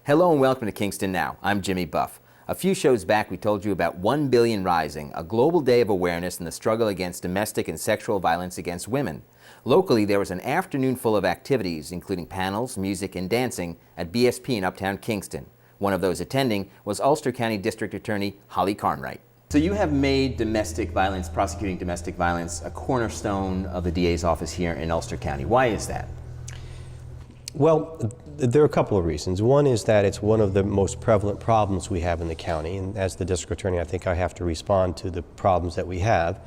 Hello and welcome to Kingston Now. I'm Jimmy Buff. A few shows back we told you about 1 Billion Rising, a global day of awareness in the struggle against domestic and sexual violence against women. Locally, there was an afternoon full of activities, including panels, music, and dancing at BSP in Uptown Kingston. One of those attending was Ulster County District Attorney Holley Carnwright. So you have made domestic violence, prosecuting domestic violence, a cornerstone of the DA's office here in Ulster County. Why is that? Well, there are a couple of reasons. One is that it's one of the most prevalent problems we have in the county, and as the district attorney, I think I have to respond to the problems that we have.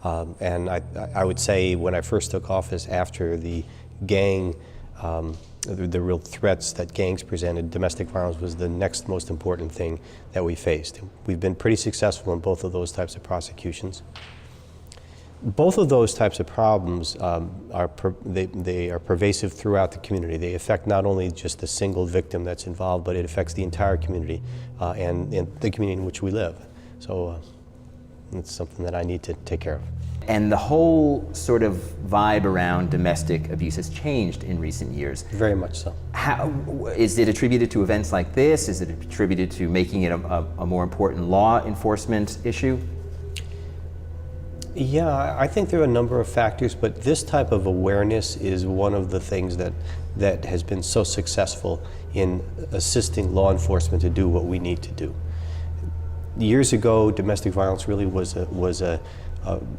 And I would say when I first took office after the gang, the real threats that gangs presented, domestic violence was the next most important thing that we faced. We've been pretty successful in both of those types of prosecutions. Both of those types of problems are pervasive throughout the community. They affect not only just the single victim that's involved, but it affects the entire community and the community in which we live. So it's something that I need to take care of. And the whole sort of vibe around domestic abuse has changed in recent years. Very much so. How, is it attributed to events like this? Is it attributed to making it a more important law enforcement issue? Yeah, I think there are a number of factors, but this type of awareness is one of the things that has been so successful in assisting law enforcement to do what we need to do. Years ago, domestic violence really was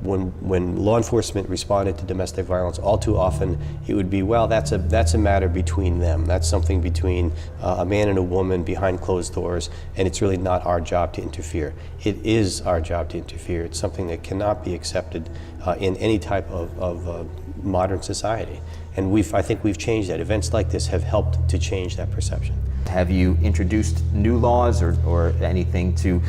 when law enforcement responded to domestic violence, all too often it would be, well, that's a matter between them. That's something between a man and a woman behind closed doors, and it's really not our job to interfere. It is our job to interfere. It's something that cannot be accepted in any type of modern society. And I think we've changed that. Events like this have helped to change that perception. Have you introduced new laws or anything to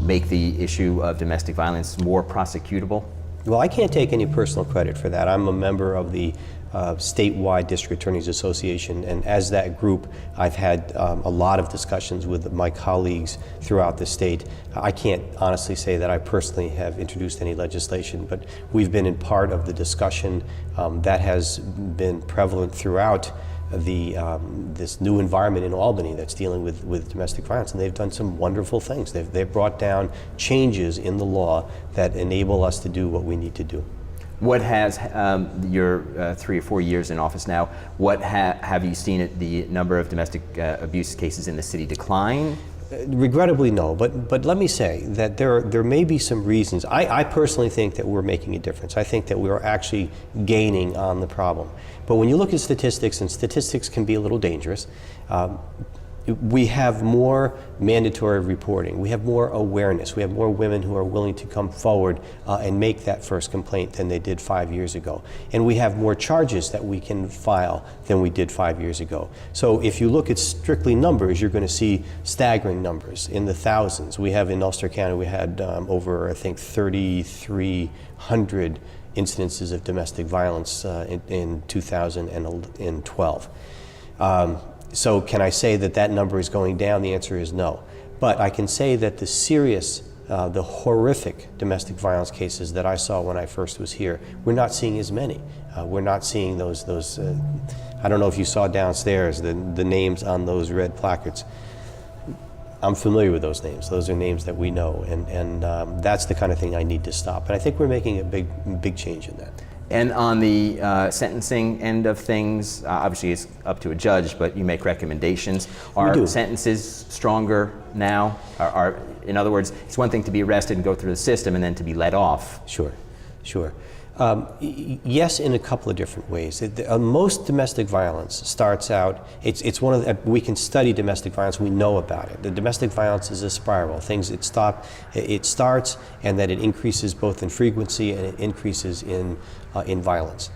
make the issue of domestic violence more prosecutable? Well, I can't take any personal credit for that. I'm a member of the statewide District Attorneys Association, and as that group, I've had a lot of discussions with my colleagues throughout the state. I can't honestly say that I personally have introduced any legislation, but we've been in part of the discussion that has been prevalent throughout this new environment in Albany that's dealing with domestic violence, and they've done some wonderful things. They've brought down changes in the law that enable us to do what we need to do. What has your 3 or 4 years in office now, what have you seen the number of domestic abuse cases in the city decline? Regrettably, no, but let me say that there may be some reasons. I personally think that we're making a difference. I think that we're actually gaining on the problem. But when you look at statistics, and statistics can be a little dangerous, we have more mandatory reporting. We have more awareness. We have more women who are willing to come forward and make that first complaint than they did 5 years ago. And we have more charges that we can file than we did 5 years ago. So if you look at strictly numbers, you're going to see staggering numbers in the thousands. We have in Ulster County, we had over, I think, 3,300 incidences of domestic violence in 2012. So can I say that that number is going down? The answer is no. But I can say that the serious, the horrific domestic violence cases that I saw when I first was here, we're not seeing as many. We're not seeing those I don't know if you saw downstairs the names on those red placards. I'm familiar with those names. Those are names that we know, and that's the kind of thing I need to stop. And I think we're making a big change in that. And on the sentencing end of things, obviously it's up to a judge, but you make recommendations. Are sentences stronger now? In other words, it's one thing to be arrested and go through the system and then to be let off. Sure. Yes, in a couple of different ways. Most domestic violence starts out, it's one of the, we can study domestic violence, we know about it. The domestic violence is a spiral. It starts and that it increases both in frequency and it increases in violence.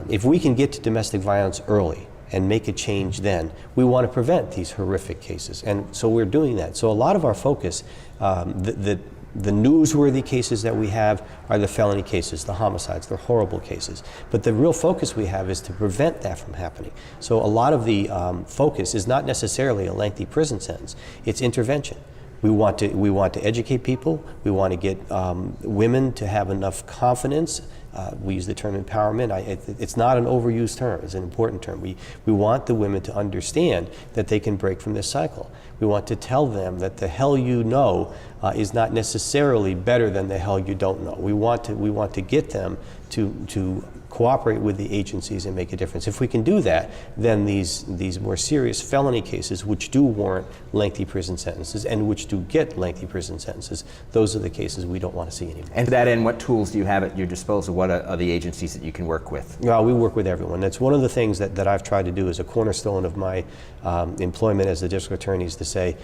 If we can get to domestic violence early and make a change then, we want to prevent these horrific cases. And so we're doing that. So a lot of our focus, the newsworthy cases that we have are the felony cases, the homicides, they're horrible cases. But the real focus we have is to prevent that from happening. So a lot of the focus is not necessarily a lengthy prison sentence, it's intervention. We want to educate people. We want to get women to have enough confidence. We use the term empowerment. It's not an overused term. It's an important term. We want the women to understand that they can break from this cycle. We want to tell them that the hell you know is not necessarily better than the hell you don't know. We want to get them to cooperate with the agencies and make a difference. If we can do that, then these more serious felony cases, which do warrant lengthy prison sentences and which do get lengthy prison sentences, those are the cases we don't want to see anymore. And to that end, what tools do you have at your disposal? What are the agencies that you can work with? Well, we work with everyone. That's one of the things that I've tried to do as a cornerstone of my employment as the district attorney, is to say,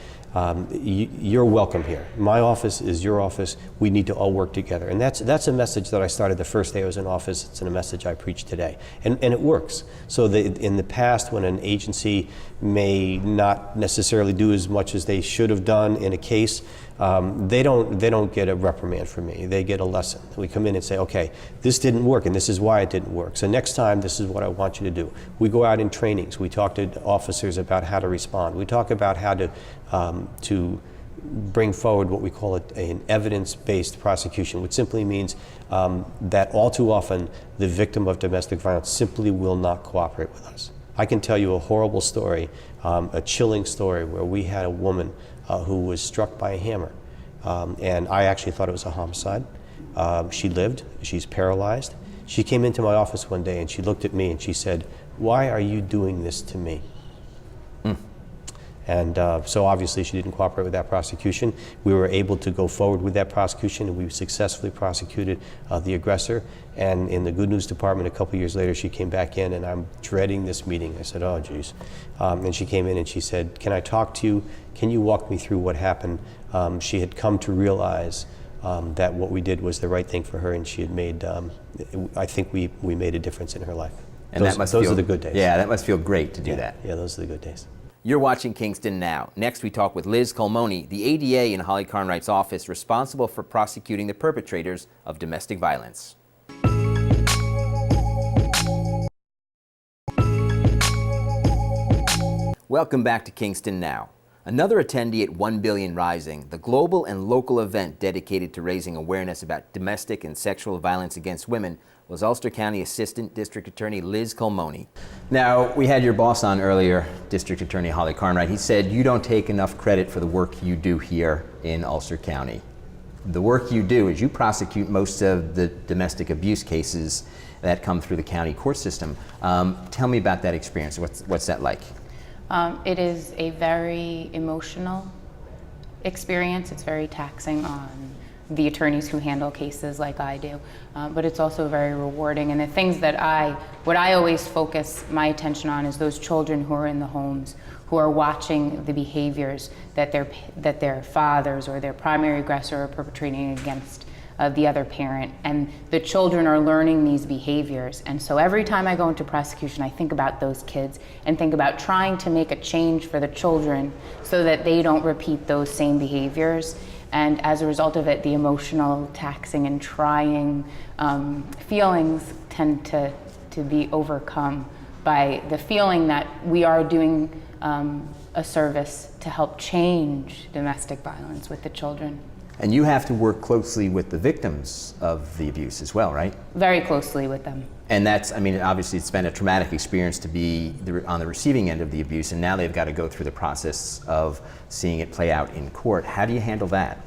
you're welcome here. My office is your office. We need to all work together. And that's a message that I started the first day I was in office. It's a message I preach today. And it works. So in the past, when an agency may not necessarily do as much as they should have done in a case, they don't get a reprimand from me. They get a lesson. We come in and say, okay, this didn't work and this is why it didn't work. So next time, this is what I want you to do. We go out in trainings. We talk to officers about how to respond. We talk about how to bring forward what we call an evidence-based prosecution, which simply means that all too often the victim of domestic violence simply will not cooperate with us. I can tell you a horrible story, a chilling story, where we had a woman who was struck by a hammer, and I actually thought it was a homicide. She lived, she's paralyzed. She came into my office one day and she looked at me and she said, "Why are you doing this to me?" And so obviously she didn't cooperate with that prosecution. We were able to go forward with that prosecution, and we successfully prosecuted the aggressor. And in the good news department, a couple years later, she came back in, and I'm dreading this meeting. I said, oh, geez. And she came in and she said, can I talk to you? Can you walk me through what happened? She had come to realize that what we did was the right thing for her, and she had made, I think we made a difference in her life. And those are the good days. Yeah, that must feel great to do that. Yeah, those are the good days. You're watching Kingston Now. Next, we talk with Liz Culmone, the ADA in Holley Carnwright's office, responsible for prosecuting the perpetrators of domestic violence. Welcome back to Kingston Now. Another attendee at 1 Billion Rising, the global and local event dedicated to raising awareness about domestic and sexual violence against women, was Ulster County Assistant District Attorney Liz Culmone. Now, we had your boss on earlier, District Attorney Holley Carnwright. He said you don't take enough credit for the work you do here in Ulster County. The work you do is you prosecute most of the domestic abuse cases that come through the county court system. Tell me about that experience. What's that like? It is a very emotional experience. It's very taxing on the attorneys who handle cases like I do, but it's also very rewarding. And the things that what I always focus my attention on is those children who are in the homes, who are watching the behaviors that their fathers or their primary aggressor are perpetrating against the other parent, and the children are learning these behaviors. And so every time I go into prosecution, I think about those kids and think about trying to make a change for the children so that they don't repeat those same behaviors. And as a result of it, the emotional, taxing, and trying feelings tend to be overcome by the feeling that we are doing a service to help change domestic violence with the children. And you have to work closely with the victims of the abuse as well, right? Very closely with them. And that's, I mean, obviously it's been a traumatic experience to be on the receiving end of the abuse, and now they've got to go through the process of seeing it play out in court. How do you handle that?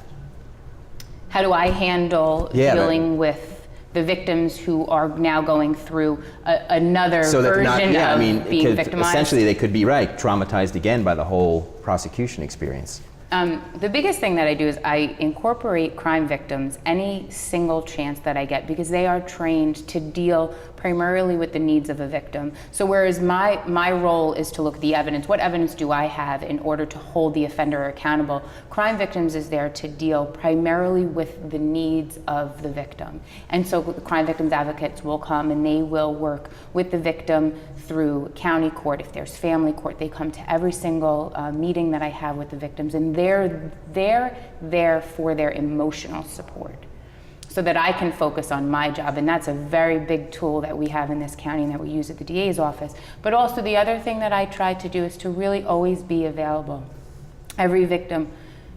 How do I handle dealing with the victims who are now going through another version of being victimized? Essentially they could be traumatized again by the whole prosecution experience. The biggest thing that I do is I incorporate crime victims any single chance that I get, because they are trained to deal primarily with the needs of a victim. So whereas my role is to look at the evidence, what evidence do I have in order to hold the offender accountable? Crime victims is there to deal primarily with the needs of the victim. And so the crime victims advocates will come and they will work with the victim through county court. If there's family court, they come to every single meeting that I have with the victims, and they're there for their emotional support so that I can focus on my job. And that's a very big tool that we have in this county and that we use at the DA's office. But also the other thing that I try to do is to really always be available. Every victim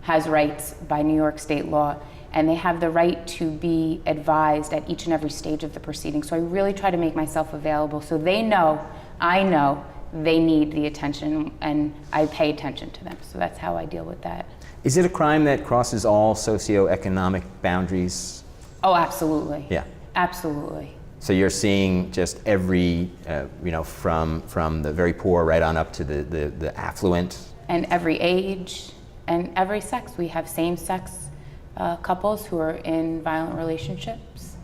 has rights by New York state law, and they have the right to be advised at each and every stage of the proceeding. So I really try to make myself available so they know, I know, they need the attention, and I pay attention to them. So that's how I deal with that. Is it a crime that crosses all socioeconomic boundaries? Oh, absolutely. Yeah. Absolutely. So you're seeing just every, from the very poor right on up to the affluent? And every age and every sex. We have same-sex couples who are in violent relationships.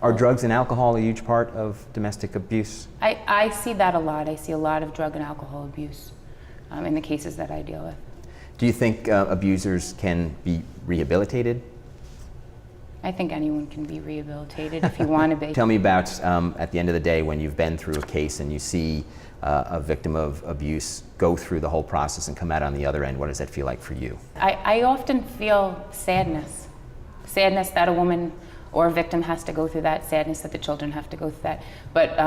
Are drugs and alcohol a huge part of domestic abuse? I see that a lot. I see a lot of drug and alcohol abuse in the cases that I deal with. Do you think abusers can be rehabilitated? I think anyone can be rehabilitated if you want to be. Tell me about, at the end of the day, when you've been through a case and you see a victim of abuse go through the whole process and come out on the other end, what does that feel like for you? I often feel sadness. Sadness that a woman or a victim has to go through that, sadness that the children have to go through that. But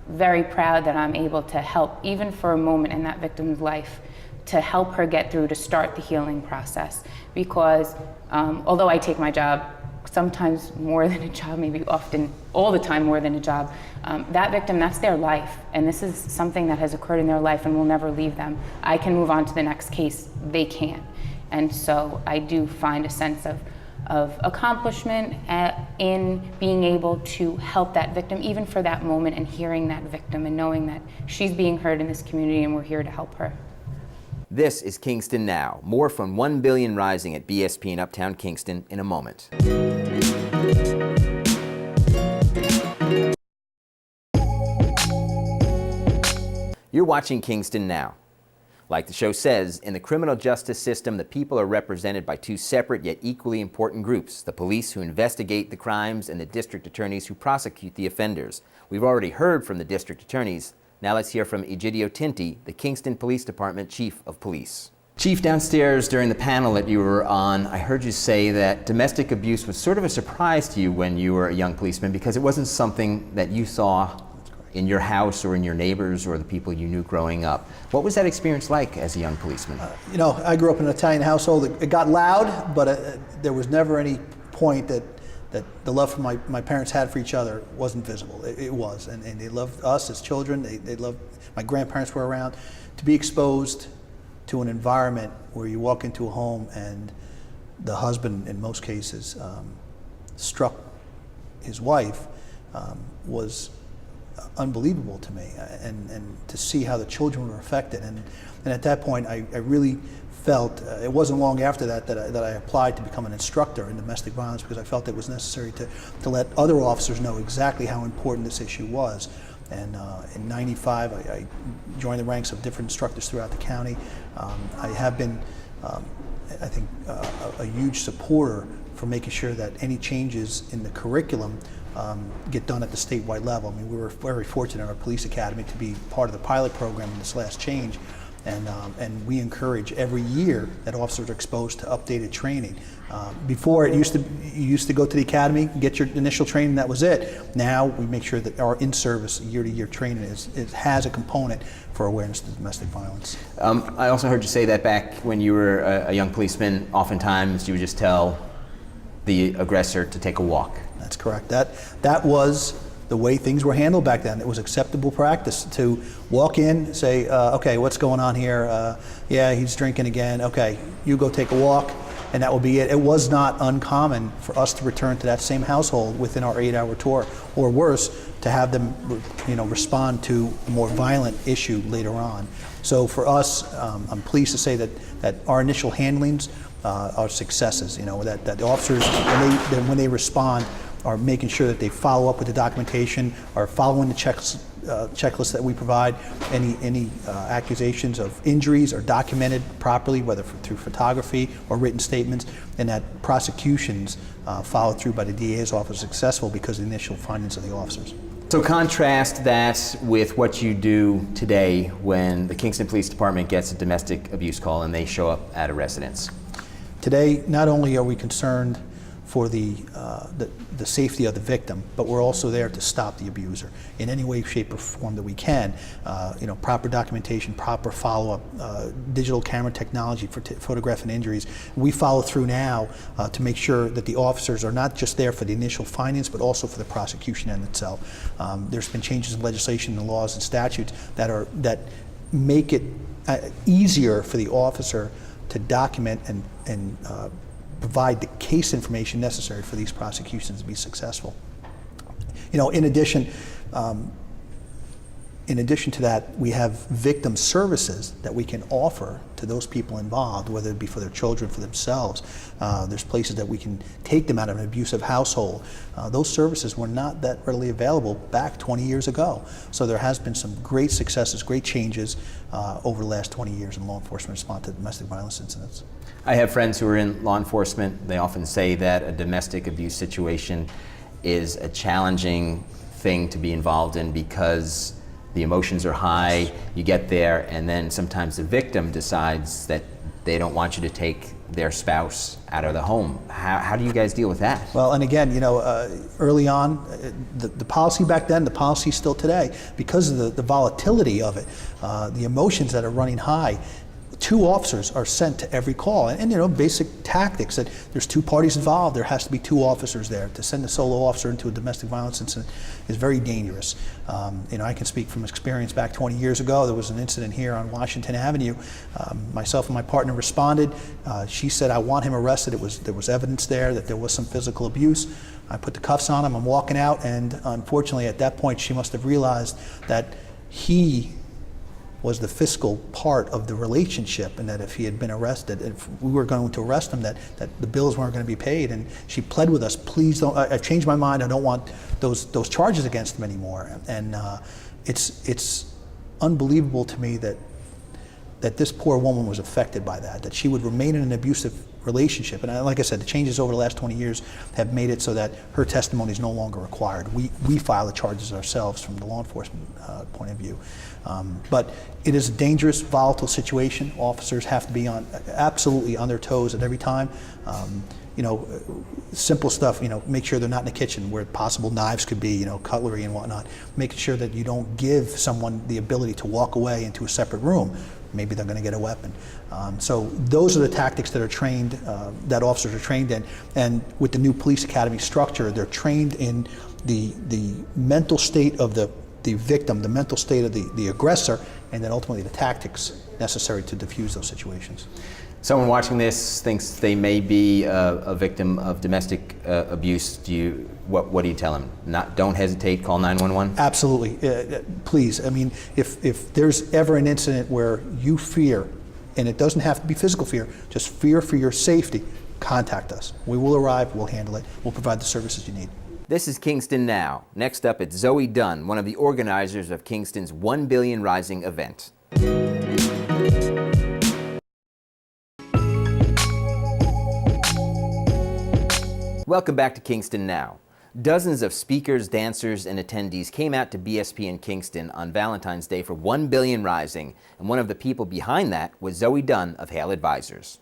very proud that I'm able to help, even for a moment in that victim's life, to help her get through, to start the healing process. Because although I take my job sometimes more than a job, maybe often all the time more than a job, that victim, that's their life. And this is something that has occurred in their life and will never leave them. I can move on to the next case, they can't. And so I do find a sense of accomplishment in being able to help that victim, even for that moment, and hearing that victim and knowing that she's being heard in this community and we're here to help her. This is Kingston Now. More from 1 Billion Rising at BSP in Uptown Kingston in a moment. You're watching Kingston Now. Like the show says, in the criminal justice system, the people are represented by two separate yet equally important groups: the police, who investigate the crimes, and the district attorneys, who prosecute the offenders. We've already heard from the district attorneys. Now let's hear from Edigio Tinti, the Kingston Police Department Chief of Police. Chief, downstairs during the panel that you were on, I heard you say that domestic abuse was sort of a surprise to you when you were a young policeman because it wasn't something that you saw in your house or in your neighbors or the people you knew growing up. What was that experience like as a young policeman? I grew up in an Italian household. It got loud, but there was never any point that the love from my parents had for each other wasn't visible. It was, and they loved us as children. They loved, my grandparents were around. To be exposed to an environment where you walk into a home and the husband, in most cases, struck his wife was unbelievable to me, and to see how the children were affected. And at that point, I really felt, it wasn't long after that I applied to become an instructor in domestic violence, because I felt it was necessary to let other officers know exactly how important this issue was. And in '95, I joined the ranks of different instructors throughout the county. I have been, I think, a huge supporter for making sure that any changes in the curriculum get done at the statewide level. I mean, we were very fortunate in our police academy to be part of the pilot program in this last change, and we encourage every year that officers are exposed to updated training. Before, you used to go to the academy, get your initial training, that was it. Now we make sure that our in-service year-to-year training has a component for awareness of domestic violence. I also heard you say that back when you were a young policeman, oftentimes you would just tell the aggressor to take a walk. That's correct. That was the way things were handled back then. It was acceptable practice to walk in, say, okay, what's going on here? Yeah, he's drinking again. Okay, you go take a walk, and that will be it. It was not uncommon for us to return to that same household within our 8-hour tour, or worse, to have them, respond to a more violent issue later on. So for us, I'm pleased to say that our initial handlings are successes. That the officers, when they respond, are making sure that they follow up with the documentation, are following the checklist that we provide. Any accusations of injuries are documented properly, whether through photography or written statements, and that prosecutions followed through by the DA's office successful because of the initial findings of the officers. So contrast that with what you do today when the Kingston Police Department gets a domestic abuse call and they show up at a residence. Today, not only are we concerned for the safety of the victim, but we're also there to stop the abuser in any way, shape, or form that we can. Proper documentation, proper follow-up, digital camera technology for photographing injuries. We follow through now to make sure that the officers are not just there for the initial findings, but also for the prosecution end itself. There's been changes in legislation and laws and statutes that make it easier for the officer to document and provide the case information necessary for these prosecutions to be successful. In addition to that, we have victim services that we can offer to those people involved, whether it be for their children, for themselves. There's places that we can take them out of an abusive household. Those services were not that readily available back 20 years ago. So there has been some great successes, great changes over the last 20 years in law enforcement response to domestic violence incidents. I have friends who are in law enforcement. They often say that a domestic abuse situation is a challenging thing to be involved in because the emotions are high, you get there, and then sometimes the victim decides that they don't want you to take their spouse out of the home. How do you guys deal with that? Well, and again, early on, the policy back then, the policy still today, because of the volatility of it, the emotions that are running high, 2 officers are sent to every call, and basic tactics that there's 2 parties involved. There has to be 2 officers there. To send a solo officer into a domestic violence incident is very dangerous. I can speak from experience. Back 20 years ago, there was an incident here on Washington Avenue. Myself and my partner responded. She said, "I want him arrested." There was evidence there that there was some physical abuse. I put the cuffs on him. I'm walking out, and unfortunately, at that point, she must have realized that he was the fiscal part of the relationship, and that if he had been arrested, if we were going to arrest him, that the bills weren't going to be paid. And she pled with us, "Please don't, I've changed my mind, I don't want those charges against him anymore." And it's unbelievable to me that this poor woman was affected by that she would remain in an abusive relationship. And like I said, the changes over the last 20 years have made it so that her testimony is no longer required. We file the charges ourselves from the law enforcement point of view. But it is a dangerous, volatile situation. Officers have to be absolutely on their toes at every time. Simple stuff, make sure they're not in the kitchen where possible knives could be, cutlery and whatnot. Making sure that you don't give someone the ability to walk away into a separate room. Maybe they're going to get a weapon. So those are the tactics that are trained, that officers are trained in. And with the new police academy structure, they're trained in the mental state of the victim, the mental state of the aggressor, and then ultimately the tactics necessary to diffuse those situations. Someone watching this thinks they may be a victim of domestic abuse. What do you tell them? Don't hesitate, call 911? Absolutely, please. I mean, if there's ever an incident where you fear, and it doesn't have to be physical fear, just fear for your safety, contact us. We will arrive, we'll handle it, we'll provide the services you need. This is Kingston Now. Next up, it's Zoe Dunn, one of the organizers of Kingston's 1 Billion Rising event. Welcome back to Kingston Now. Dozens of speakers, dancers, and attendees came out to BSP in Kingston on Valentine's Day for 1 Billion Rising, and one of the people behind that was Zoe Dunn of Hale Advisors.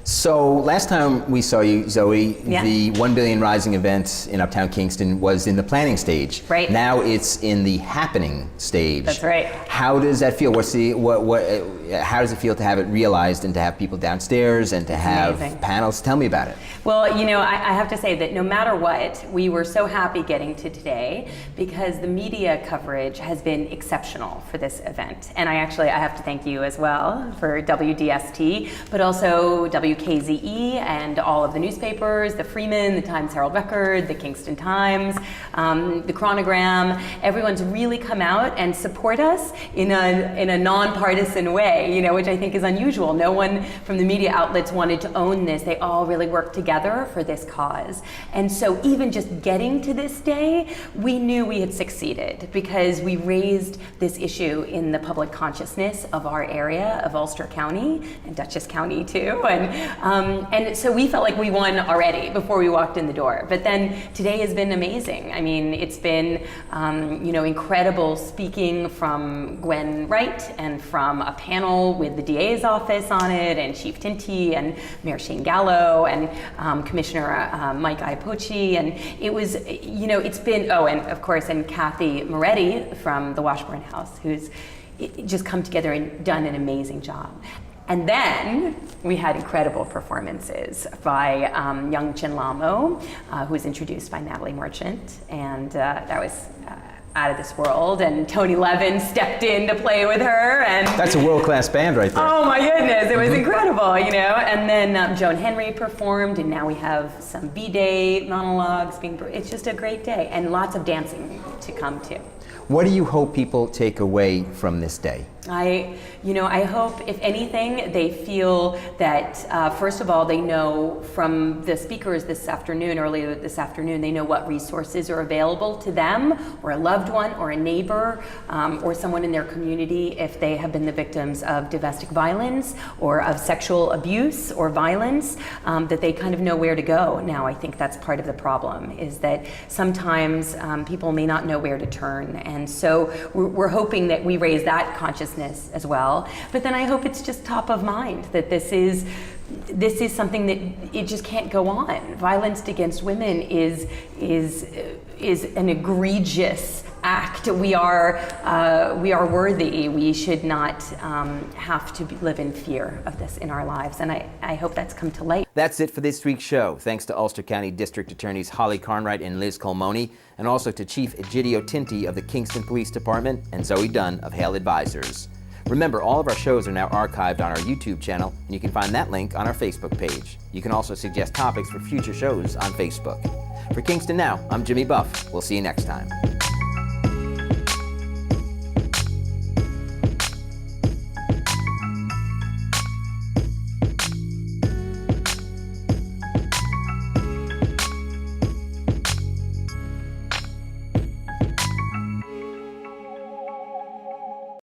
So last time we saw you, Zoe, the 1 Billion Rising event in Uptown Kingston was in the planning stage. Right. Now it's in the happening stage. That's right. How does that feel? How does it feel to have it realized and to have people downstairs and to have panels? Tell me about it. Well, I have to say that no matter what, we were so happy getting to today because the media coverage has been exceptional for this event. And I have to thank you as well for WDST, but also WKZE and all of the newspapers, the Freeman, the Times Herald Record, the Kingston Times, the Chronogram. Everyone's really come out and support us in a nonpartisan way, which I think is unusual. No one from the media outlets wanted to own this. They all really worked together for this cause. And so even just getting to this day, we knew we had succeeded because we raised this issue in the public consciousness of our area of Ulster County and Dutchess County too. And so we felt like we won already before we walked in the door. But then today has been amazing. I mean, it's been, incredible speaking from Gwen Wright and from a panel with the DA's office on it, and Chief Tinti and Mayor Shane Gallo and Commissioner Mike Iapocci. And it was, it's been, and of course, and Kathy Moretti from the Washburn House, who's just come together and done an amazing job. And then we had incredible performances by young Chinlamo, who was introduced by Natalie Merchant, and that was out of this world. And Tony Levin stepped in to play with her, and That's a world-class band right there. oh my goodness, it was incredible, And then Joan Henry performed, and now we have some B-Day monologues. It's just a great day, and lots of dancing to come too. What do you hope people take away from this day? I hope, if anything, they feel that, first of all, they know from the speakers earlier this afternoon, they know what resources are available to them, or a loved one, or a neighbor, or someone in their community if they have been the victims of domestic violence, or of sexual abuse or violence, that they kind of know where to go. Now, I think that's part of the problem, is that sometimes people may not know where to turn. And so we're hoping that we raise that consciousness as well. But then I hope it's just top of mind that this is something that it just can't go on. Violence against women is an egregious act. We are worthy. We should not have to live in fear of this in our lives. And I hope that's come to light. That's it for this week's show. Thanks to Ulster County District Attorneys Holley Carnwright and Liz Culmone, and also to Chief Edigio Tinti of the Kingston Police Department and Zoe Dunn of Hale Advisors. Remember, all of our shows are now archived on our YouTube channel, and you can find that link on our Facebook page. You can also suggest topics for future shows on Facebook. For Kingston Now, I'm Jimmy Buff. We'll see you next time.